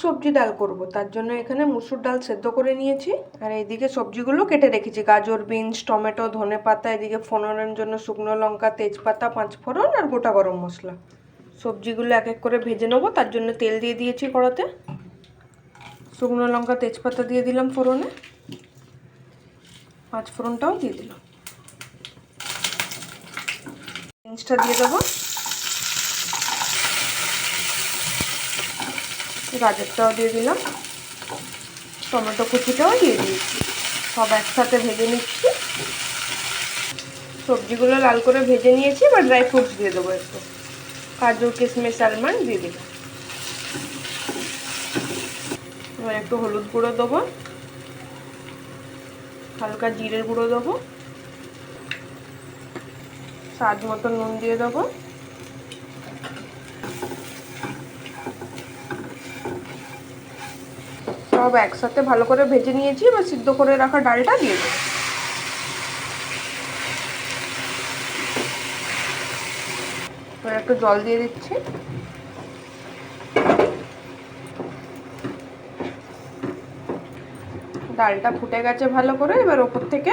সবজি ডাল করব, তার জন্য এখানে মুসুর ডাল সেদ্ধ করে নিয়েছি। আর এইদিকে সবজিগুলো কেটে রেখেছি, গাজর, বিনস, টমেটো, ধনেপাতা, এদিকে ফোড়নের জন্য শুকনো লঙ্কা, তেজপাতা, পাঁচফোড়ন আর গোটা গরম মশলা। সবজিগুলো এক এক করে ভেজে নেবো, তার জন্য তেল দিয়ে দিয়েছি কড়াতে। শুকনো লঙ্কা, তেজপাতা দিয়ে দিলাম ফোড়নে, পাঁচফোড়নটাও দিয়ে দিলাম। বিনসটা দিয়ে দেবো, গাজরটাও দিয়ে দিলাম, টমেটো কুচিটাও দিয়ে দিয়েছি। সব একসাথে ভেজে নিচ্ছি। সবজিগুলো লাল করে ভেজে নিয়েছি, এবার ড্রাই ফ্রুটস দিয়ে দেবো একটু, কাজু, কিশমিশ, আলমন্ড দিয়ে দিলাম। এবার একটু হলুদ গুঁড়ো দেবো, হালকা জিরের গুঁড়ো দেবো, স্বাদ মতো নুন দিয়ে দেবো। সব একসাথে ভালো করে ভেজে নিয়েছি, এবার সিদ্ধ করে রাখা ডালটা দিয়ে দেবো। এবার একটু জল দিয়ে দিচ্ছি। ডালটা ফুটে গেছে ভালো করে, এবার ওপর থেকে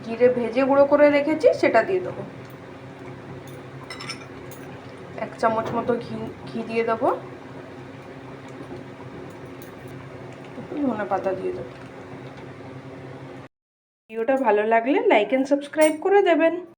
জিরে ভেজে গুঁড়ো করে রেখেছি সেটা দিয়ে দেবো। 1 চামচ মতো ঘি দিয়ে দেবো, ধনেপাতা দিয়ে দেবো। ভিডিওটা ভালো লাগলে লাইক এন্ড সাবস্ক্রাইব করে দেবেন।